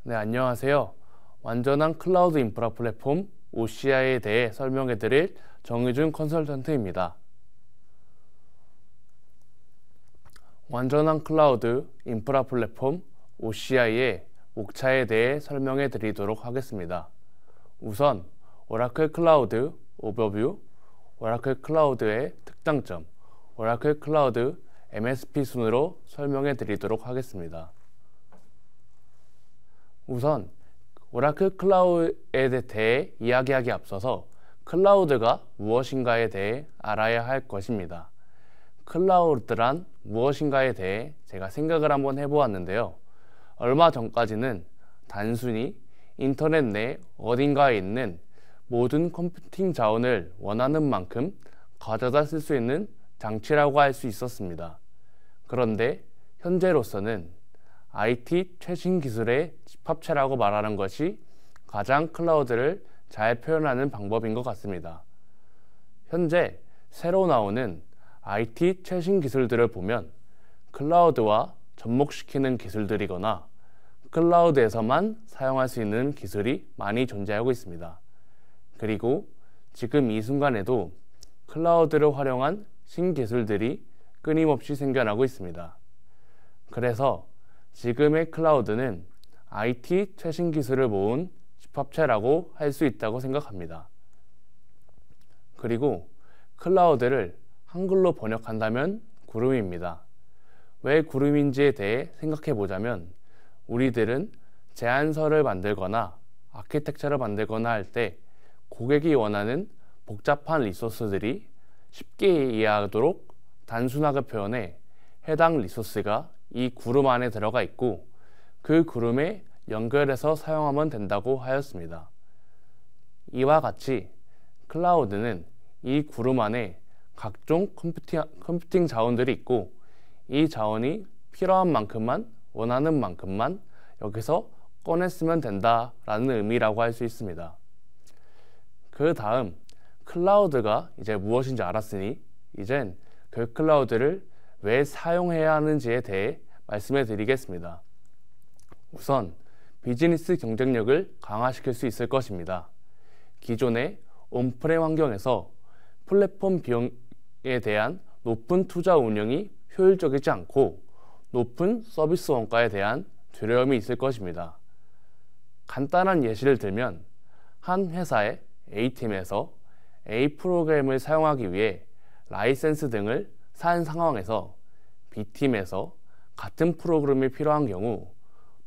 네, 안녕하세요. 완전한 클라우드 인프라 플랫폼 OCI에 대해 설명해 드릴 정의준 컨설턴트입니다. 완전한 클라우드 인프라 플랫폼 OCI의 목차에 대해 설명해 드리도록 하겠습니다. 우선 오라클 클라우드 오버뷰, 오라클 클라우드의 특장점, 오라클 클라우드 MSP 순으로 설명해 드리도록 하겠습니다. 우선 오라클 클라우드에 대해 이야기하기 앞서서 클라우드가 무엇인가에 대해 알아야 할 것입니다. 클라우드란 무엇인가에 대해 제가 생각을 한번 해보았는데요. 얼마 전까지는 단순히 인터넷 내 어딘가에 있는 모든 컴퓨팅 자원을 원하는 만큼 가져다 쓸 수 있는 장치라고 할 수 있었습니다. 그런데 현재로서는 IT 최신 기술의 집합체라고 말하는 것이 가장 클라우드를 잘 표현하는 방법인 것 같습니다. 현재 새로 나오는 IT 최신 기술들을 보면 클라우드와 접목시키는 기술들이거나 클라우드에서만 사용할 수 있는 기술이 많이 존재하고 있습니다. 그리고 지금 이 순간에도 클라우드를 활용한 신기술들이 끊임없이 생겨나고 있습니다. 그래서 지금의 클라우드는 IT 최신 기술을 모은 집합체라고 할 수 있다고 생각합니다. 그리고 클라우드를 한글로 번역한다면 구름입니다. 왜 구름인지에 대해 생각해 보자면 우리들은 제안서를 만들거나 아키텍처를 만들거나 할 때 고객이 원하는 복잡한 리소스들이 쉽게 이해하도록 단순하게 표현해 해당 리소스가 이 구름 안에 들어가 있고 그 구름에 연결해서 사용하면 된다고 하였습니다. 이와 같이 클라우드는 이 구름 안에 각종 컴퓨팅 자원들이 있고 이 자원이 필요한 만큼만 원하는 만큼만 여기서 꺼내 쓰면 된다라는 의미라고 할 수 있습니다. 그 다음 클라우드가 이제 무엇인지 알았으니 이젠 그 클라우드를 왜 사용해야 하는지에 대해 말씀해 드리겠습니다. 우선 비즈니스 경쟁력을 강화시킬 수 있을 것입니다. 기존의 온프렘 환경에서 플랫폼 비용에 대한 높은 투자 운영이 효율적이지 않고 높은 서비스 원가에 대한 두려움이 있을 것입니다. 간단한 예시를 들면 한 회사의 A팀에서 A 프로그램을 사용하기 위해 라이센스 등을 산 상황에서 B팀에서 같은 프로그램이 필요한 경우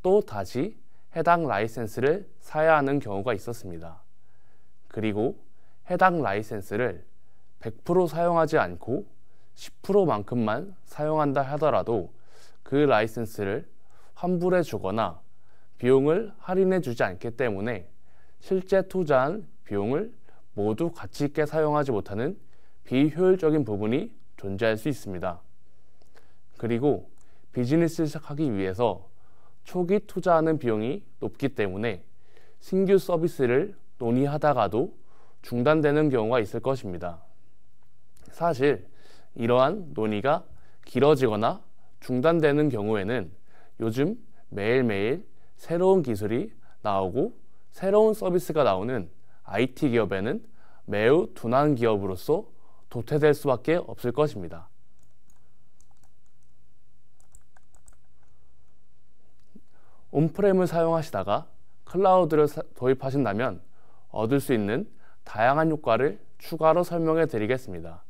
또 다시 해당 라이센스를 사야 하는 경우가 있었습니다. 그리고 해당 라이센스를 100% 사용하지 않고 10%만큼만 사용한다 하더라도 그 라이센스를 환불해 주거나 비용을 할인해 주지 않기 때문에 실제 투자한 비용을 모두 가치 있게 사용하지 못하는 비효율적인 부분이 존재할 수 있습니다. 그리고 비즈니스를 시작하기 위해서 초기 투자하는 비용이 높기 때문에 신규 서비스를 논의하다가도 중단되는 경우가 있을 것입니다. 사실 이러한 논의가 길어지거나 중단되는 경우에는 요즘 매일매일 새로운 기술이 나오고 새로운 서비스가 나오는 IT 기업에는 매우 둔한 기업으로서 도태될 수밖에 없을 것입니다. 온프렘을 사용하시다가 클라우드를 도입하신다면 얻을 수 있는 다양한 효과를 추가로 설명해 드리겠습니다.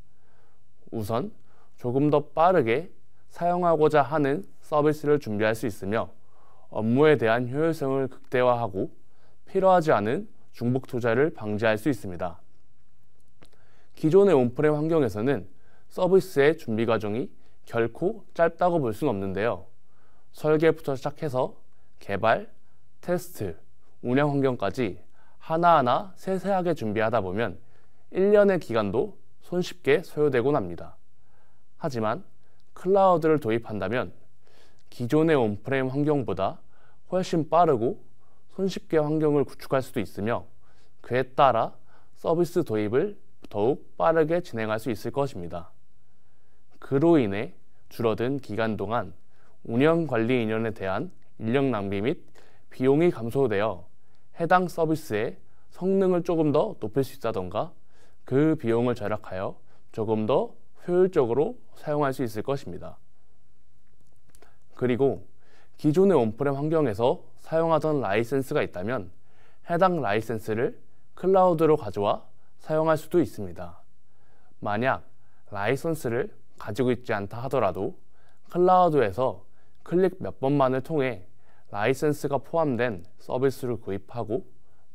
우선 조금 더 빠르게 사용하고자 하는 서비스를 준비할 수 있으며 업무에 대한 효율성을 극대화하고 필요하지 않은 중복 투자를 방지할 수 있습니다. 기존의 온프렘 환경에서는 서비스의 준비 과정이 결코 짧다고 볼 수는 없는데요. 설계부터 시작해서 개발, 테스트, 운영 환경까지 하나하나 세세하게 준비하다 보면 1년의 기간도 손쉽게 소요되곤 합니다. 하지만 클라우드를 도입한다면 기존의 온프렘 환경보다 훨씬 빠르고 손쉽게 환경을 구축할 수도 있으며 그에 따라 서비스 도입을 더욱 빠르게 진행할 수 있을 것입니다. 그로 인해 줄어든 기간 동안 운영 관리 인원에 대한 인력 낭비 및 비용이 감소되어 해당 서비스의 성능을 조금 더 높일 수 있다던가 그 비용을 절약하여 조금 더 효율적으로 사용할 수 있을 것입니다. 그리고 기존의 온프렘 환경에서 사용하던 라이센스가 있다면 해당 라이센스를 클라우드로 가져와 사용할 수도 있습니다. 만약 라이선스를 가지고 있지 않다 하더라도 클라우드에서 클릭 몇 번만을 통해 라이선스가 포함된 서비스를 구입하고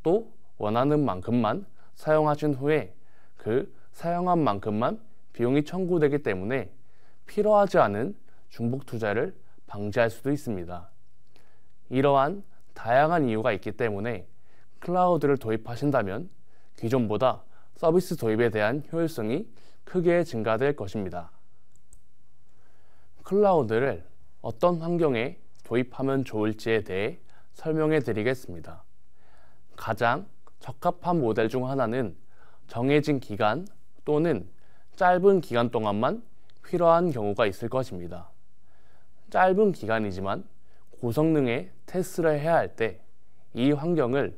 또 원하는 만큼만 사용하신 후에 그 사용한 만큼만 비용이 청구되기 때문에 필요하지 않은 중복 투자를 방지할 수도 있습니다. 이러한 다양한 이유가 있기 때문에 클라우드를 도입하신다면 기존보다 서비스 도입에 대한 효율성이 크게 증가될 것입니다. 클라우드를 어떤 환경에 도입하면 좋을지에 대해 설명해 드리겠습니다. 가장 적합한 모델 중 하나는 정해진 기간 또는 짧은 기간 동안만 필요한 경우가 있을 것입니다. 짧은 기간이지만 고성능의 테스트를 해야 할 때 이 환경을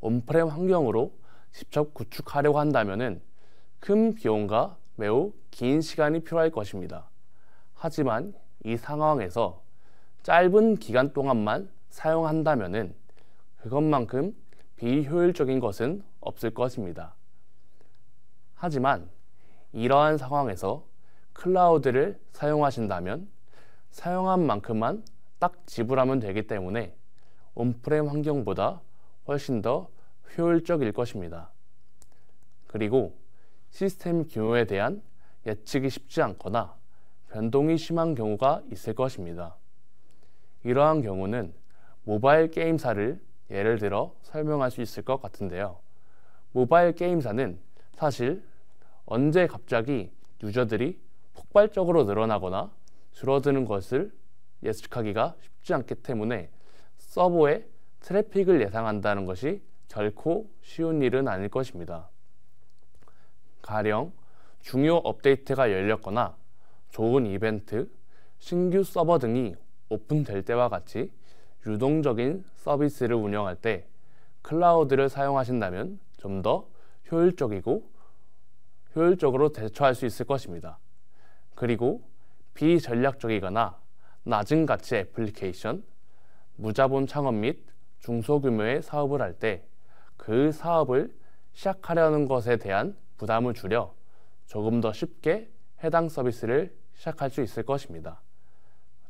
온프렘 환경으로 직접 구축하려고 한다면 큰 비용과 매우 긴 시간이 필요할 것입니다. 하지만 이 상황에서 짧은 기간 동안만 사용한다면 그것만큼 비효율적인 것은 없을 것입니다. 하지만 이러한 상황에서 클라우드를 사용하신다면 사용한 만큼만 딱 지불하면 되기 때문에 온프렘 환경보다 훨씬 더 효율적일 것입니다. 그리고 시스템 규모에 대한 예측이 쉽지 않거나 변동이 심한 경우가 있을 것입니다. 이러한 경우는 모바일 게임사를 예를 들어 설명할 수 있을 것 같은데요. 모바일 게임사는 사실 언제 갑자기 유저들이 폭발적으로 늘어나거나 줄어드는 것을 예측하기가 쉽지 않기 때문에 서버에 트래픽을 예상한다는 것이 결코 쉬운 일은 아닐 것입니다. 가령 중요 업데이트가 열렸거나 좋은 이벤트, 신규 서버 등이 오픈될 때와 같이 유동적인 서비스를 운영할 때 클라우드를 사용하신다면 좀 더 효율적으로 대처할 수 있을 것입니다. 그리고 비전략적이거나 낮은 가치 애플리케이션, 무자본 창업 및 중소규모의 사업을 할 때 그 사업을 시작하려는 것에 대한 부담을 줄여 조금 더 쉽게 해당 서비스를 시작할 수 있을 것입니다.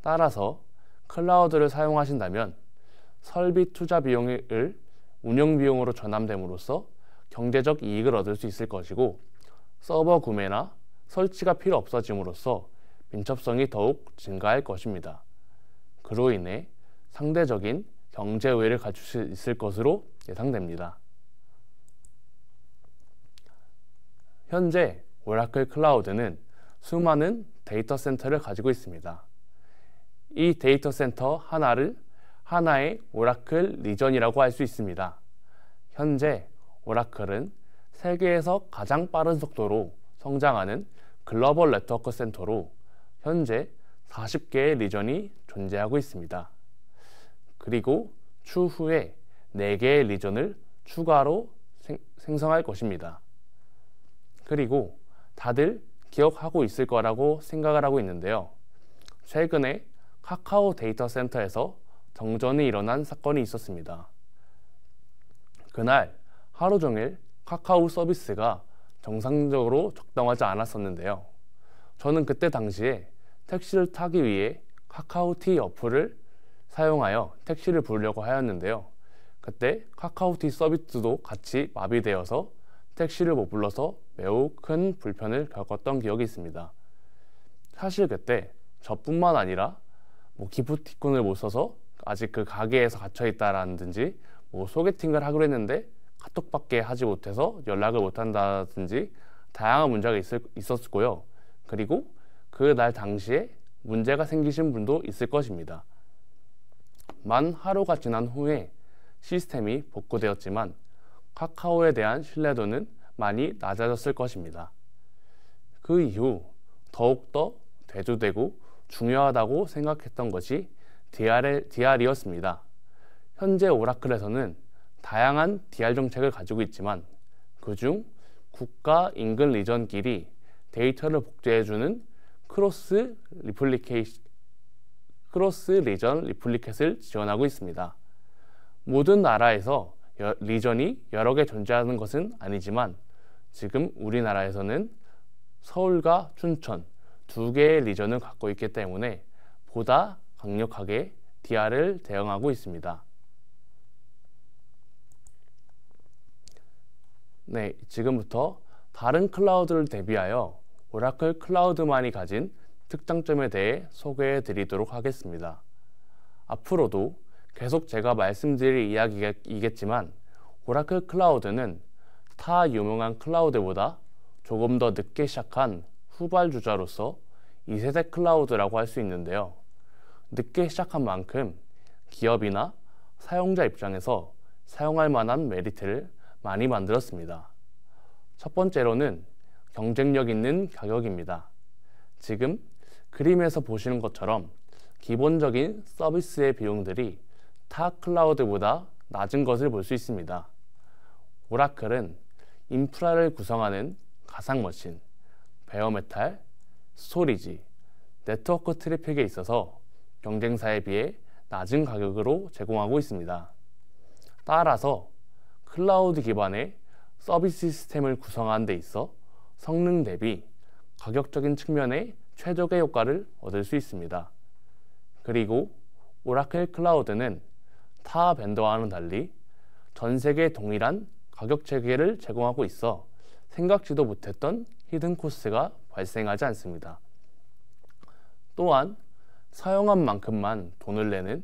따라서 클라우드를 사용하신다면 설비 투자 비용을 운영 비용으로 전환됨으로써 경제적 이익을 얻을 수 있을 것이고 서버 구매나 설치가 필요 없어짐으로써 민첩성이 더욱 증가할 것입니다. 그로 인해 상대적인 경제 우위를 갖출 수 있을 것으로 예상됩니다. 현재 오라클 클라우드는 수많은 데이터 센터를 가지고 있습니다. 이 데이터 센터 하나를 하나의 오라클 리전이라고 할 수 있습니다. 현재 오라클은 세계에서 가장 빠른 속도로 성장하는 글로벌 네트워크 센터로 현재 40개의 리전이 존재하고 있습니다. 그리고 추후에 4개의 리전을 추가로 생성할 것입니다. 그리고 다들 기억하고 있을 거라고 생각을 하고 있는데요. 최근에 카카오 데이터 센터에서 정전이 일어난 사건이 있었습니다. 그날 하루 종일 카카오 서비스가 정상적으로 작동하지 않았었는데요. 저는 그때 당시에 택시를 타기 위해 카카오티 어플을 사용하여 택시를 부르려고 하였는데요. 그때 카카오티 서비스도 같이 마비되어서 택시를 못 불러서 매우 큰 불편을 겪었던 기억이 있습니다. 사실 그때 저뿐만 아니라 기프티콘을 못 써서 아직 그 가게에서 갇혀있다라든지 소개팅을 하기로 했는데 카톡밖에 하지 못해서 연락을 못한다든지 다양한 문제가 있었고요. 그리고 그날 당시에 문제가 생기신 분도 있을 것입니다. 만 하루가 지난 후에 시스템이 복구되었지만 카카오에 대한 신뢰도는 많이 낮아졌을 것입니다. 그 이후 더욱더 대두되고 중요하다고 생각했던 것이 DR이었습니다. 현재 오라클에서는 다양한 DR 정책을 가지고 있지만 그중 국가 인근 리전끼리 데이터를 복제해주는 크로스 리전 리플리켓을 지원하고 있습니다. 모든 나라에서 리전이 여러 개 존재하는 것은 아니지만 지금 우리나라에서는 서울과 춘천 두 개의 리전을 갖고 있기 때문에 보다 강력하게 DR을 대응하고 있습니다. 네, 지금부터 다른 클라우드를 대비하여 오라클 클라우드만이 가진 특장점에 대해 소개해 드리도록 하겠습니다. 앞으로도 계속 제가 말씀드릴 이야기이겠지만 오라클 클라우드는 타 유명한 클라우드보다 조금 더 늦게 시작한 후발주자로서 2세대 클라우드라고 할 수 있는데요. 늦게 시작한 만큼 기업이나 사용자 입장에서 사용할 만한 메리트를 많이 만들었습니다. 첫 번째로는 경쟁력 있는 가격입니다. 지금 그림에서 보시는 것처럼 기본적인 서비스의 비용들이 타 클라우드보다 낮은 것을 볼 수 있습니다. 오라클은 인프라를 구성하는 가상머신, 베어메탈, 스토리지, 네트워크 트래픽에 있어서 경쟁사에 비해 낮은 가격으로 제공하고 있습니다. 따라서 클라우드 기반의 서비스 시스템을 구성하는 데 있어 성능 대비 가격적인 측면의 최적의 효과를 얻을 수 있습니다. 그리고 오라클 클라우드는 타 벤더와는 달리 전 세계 동일한 가격 체계를 제공하고 있어 생각지도 못했던 히든 코스트가 발생하지 않습니다. 또한 사용한 만큼만 돈을 내는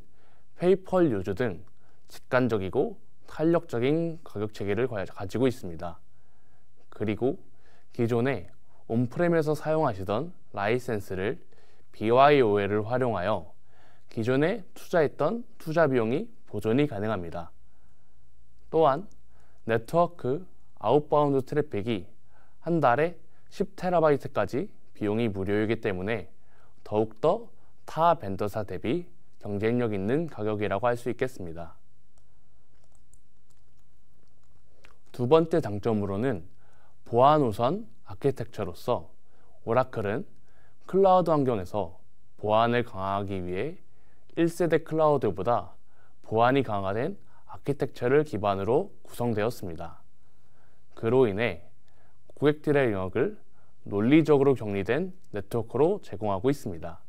페이펄 유즈 등 직관적이고 탄력적인 가격 체계를 가지고 있습니다. 그리고 기존에 온프렘에서 사용하시던 라이센스를 BYOL을 활용하여 기존에 투자했던 투자 비용이 보존이 가능합니다. 또한 네트워크 아웃바운드 트래픽이 한 달에 10TB까지 비용이 무료이기 때문에 더욱더 타 벤더사 대비 경쟁력 있는 가격이라고 할 수 있겠습니다. 두 번째 장점으로는 보안 우선 아키텍처로서 오라클은 클라우드 환경에서 보안을 강화하기 위해 1세대 클라우드보다 보안이 강화된 아키텍처를 기반으로 구성되었습니다. 그로 인해 고객들의 영역을 논리적으로 격리된 네트워크로 제공하고 있습니다.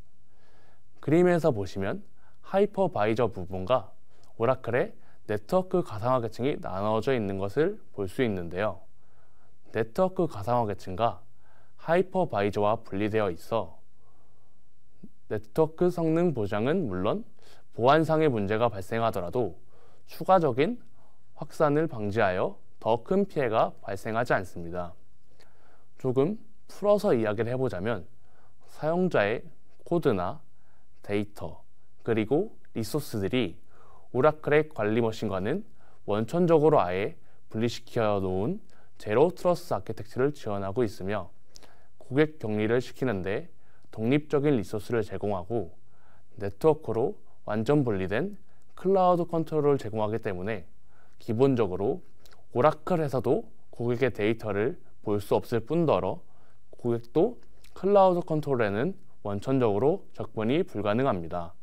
그림에서 보시면 하이퍼바이저 부분과 오라클의 네트워크 가상화 계층이 나눠져 있는 것을 볼 수 있는데요. 네트워크 가상화 계층과 하이퍼바이저와 분리되어 있어 네트워크 성능 보장은 물론 보안상의 문제가 발생하더라도 추가적인 확산을 방지하여 더 큰 피해가 발생하지 않습니다. 조금 풀어서 이야기를 해보자면 사용자의 코드나 데이터 그리고 리소스들이 오라클의 관리 머신과는 원천적으로 아예 분리시켜 놓은 제로 트러스트 아키텍처를 지원하고 있으며 고객 격리를 시키는데 독립적인 리소스를 제공하고 네트워크로 완전 분리된 클라우드 컨트롤을 제공하기 때문에 기본적으로 오라클에서도 고객의 데이터를 볼 수 없을 뿐더러 고객도 클라우드 컨트롤에는 원천적으로 접근이 불가능합니다.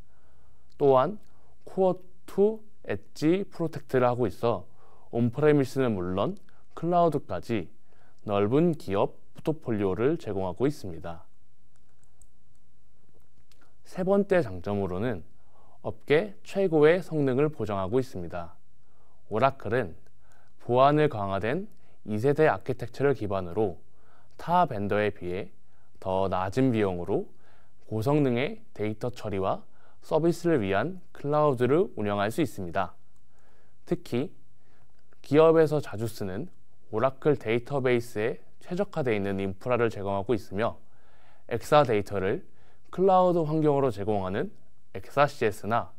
또한 코어 투 엣지 프로텍트를 하고 있어 온프레미스는 물론 클라우드까지 넓은 기업 포트폴리오를 제공하고 있습니다. 세 번째 장점으로는 업계 최고의 성능을 보장하고 있습니다. 오라클은 보안을 강화된 2세대 아키텍처를 기반으로 타 벤더에 비해 더 낮은 비용으로 고성능의 데이터 처리와 서비스를 위한 클라우드를 운영할 수 있습니다. 특히 기업에서 자주 쓰는 오라클 데이터베이스에 최적화되어 있는 인프라를 제공하고 있으며 엑사데이터를 클라우드 환경으로 제공하는 엑사CS나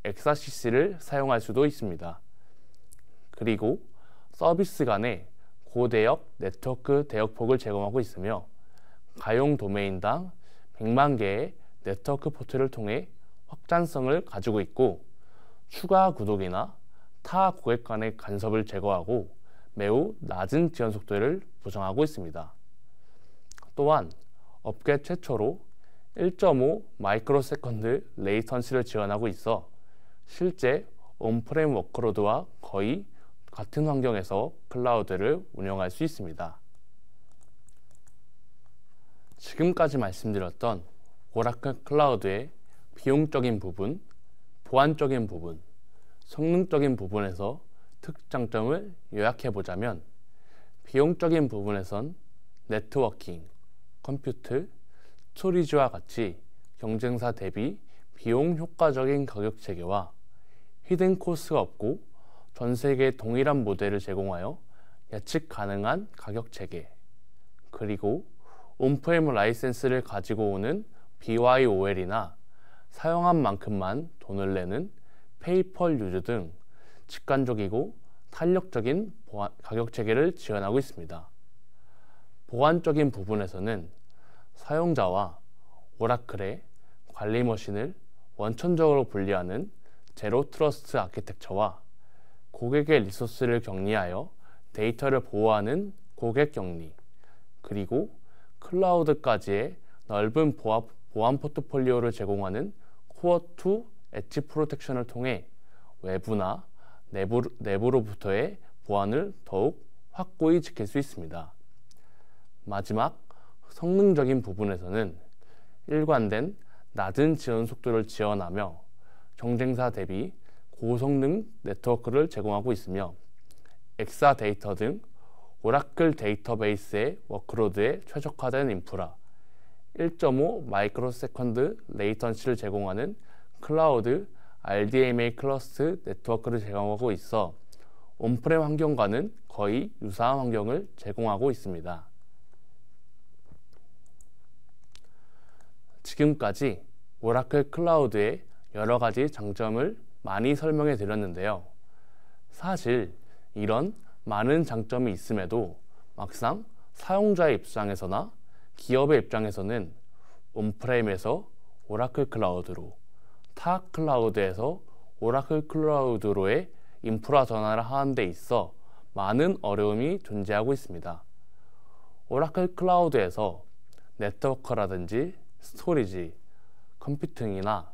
엑사CC를 사용할 수도 있습니다. 그리고 서비스 간의 고대역 네트워크 대역폭을 제공하고 있으며 가용 도메인당 100만 개의 네트워크 포트를 통해 확장성을 가지고 있고 추가 구독이나 타 고객 간의 간섭을 제거하고 매우 낮은 지연 속도를 보장하고 있습니다. 또한 업계 최초로 1.5 마이크로세컨드 레이턴시를 지원하고 있어 실제 온프레임 워크로드와 거의 같은 환경에서 클라우드를 운영할 수 있습니다. 지금까지 말씀드렸던 오라클 클라우드의 비용적인 부분, 보안적인 부분, 성능적인 부분에서 특장점을 요약해보자면 비용적인 부분에선 네트워킹, 컴퓨트, 스토리지와 같이 경쟁사 대비 비용 효과적인 가격 체계와 히든 코스트가 없고 전 세계 동일한 모델을 제공하여 예측 가능한 가격 체계, 그리고 온프레임 라이센스를 가지고 오는 BYOL이나 사용한 만큼만 돈을 내는 페이펄 유즈 등 직관적이고 탄력적인 가격 체계를 지원하고 있습니다. 보안적인 부분에서는 사용자와 오라클의 관리 머신을 원천적으로 분리하는 제로 트러스트 아키텍처와 고객의 리소스를 격리하여 데이터를 보호하는 고객 격리, 그리고 클라우드까지의 넓은 보안 포트폴리오를 제공하는 코어2 엣지 프로텍션을 통해 외부나 내부로부터의 보안을 더욱 확고히 지킬 수 있습니다. 마지막 성능적인 부분에서는 일관된 낮은 지연 속도를 지원하며 경쟁사 대비 고성능 네트워크를 제공하고 있으며 엑사데이터 등 오라클 데이터베이스의 워크로드에 최적화된 인프라, 1.5 마이크로세컨드 레이턴시를 제공하는 클라우드 RDMA 클러스트 네트워크를 제공하고 있어 온프렘 환경과는 거의 유사한 환경을 제공하고 있습니다. 지금까지 오라클 클라우드의 여러 가지 장점을 많이 설명해 드렸는데요. 사실 이런 많은 장점이 있음에도 막상 사용자의 입장에서나 기업의 입장에서는 온프렘에서 오라클 클라우드로, 타 클라우드에서 오라클 클라우드로의 인프라 전환을 하는 데 있어 많은 어려움이 존재하고 있습니다. 오라클 클라우드에서 네트워크라든지 스토리지, 컴퓨팅이나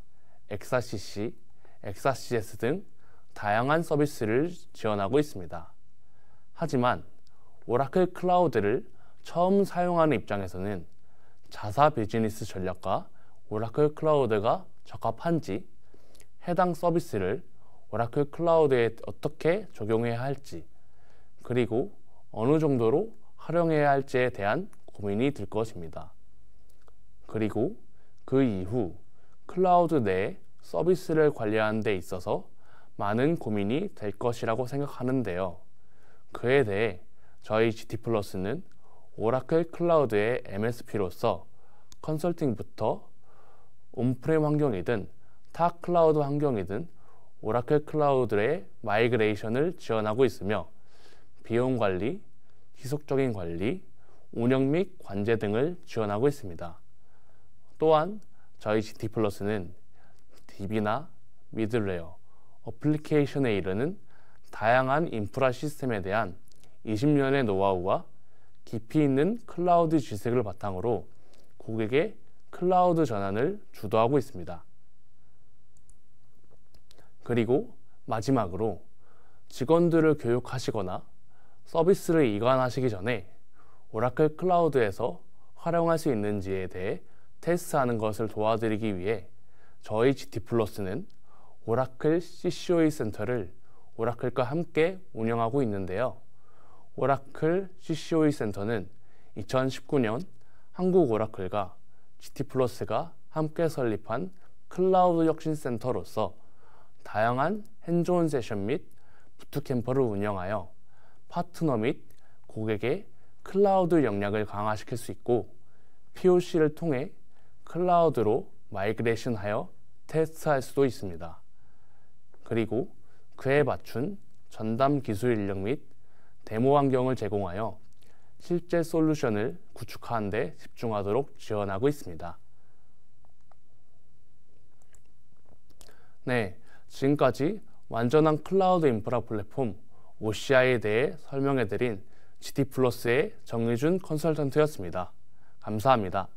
엑사CC, 엑사CS 등 다양한 서비스를 지원하고 있습니다. 하지만 오라클 클라우드를 처음 사용하는 입장에서는 자사 비즈니스 전략과 오라클 클라우드가 적합한지, 해당 서비스를 오라클 클라우드에 어떻게 적용해야 할지, 그리고 어느 정도로 활용해야 할지에 대한 고민이 들 것입니다. 그리고 그 이후 클라우드 내 서비스를 관리하는 데 있어서 많은 고민이 될 것이라고 생각하는데요. 그에 대해 저희 GT플러스는 오라클 클라우드의 MSP로서 컨설팅부터 온프렘 환경이든 타 클라우드 환경이든 오라클 클라우드의 마이그레이션을 지원하고 있으며 비용 관리, 지속적인 관리, 운영 및 관제 등을 지원하고 있습니다. 또한 저희 GT플러스는 DB나 미들웨어, 어플리케이션에 이르는 다양한 인프라 시스템에 대한 20년의 노하우와 깊이 있는 클라우드 지식을 바탕으로 고객의 클라우드 전환을 주도하고 있습니다. 그리고 마지막으로 직원들을 교육하시거나 서비스를 이관하시기 전에 오라클 클라우드에서 활용할 수 있는지에 대해 테스트하는 것을 도와드리기 위해 저희 GT플러스는 오라클 CCOE 센터를 오라클과 함께 운영하고 있는데요. 오라클 CCOE 센터는 2019년 한국 오라클과 GT플러스가 함께 설립한 클라우드 혁신센터로서 다양한 핸즈온 세션 및 부트캠프를 운영하여 파트너 및 고객의 클라우드 역량을 강화시킬 수 있고 POC를 통해 클라우드로 마이그레이션하여 테스트할 수도 있습니다. 그리고 그에 맞춘 전담 기술 인력 및 데모 환경을 제공하여 실제 솔루션을 구축하는 데 집중하도록 지원하고 있습니다. 네, 지금까지 완전한 클라우드 인프라 플랫폼 OCI에 대해 설명해드린 GT플러스의 정의준 컨설턴트였습니다. 감사합니다.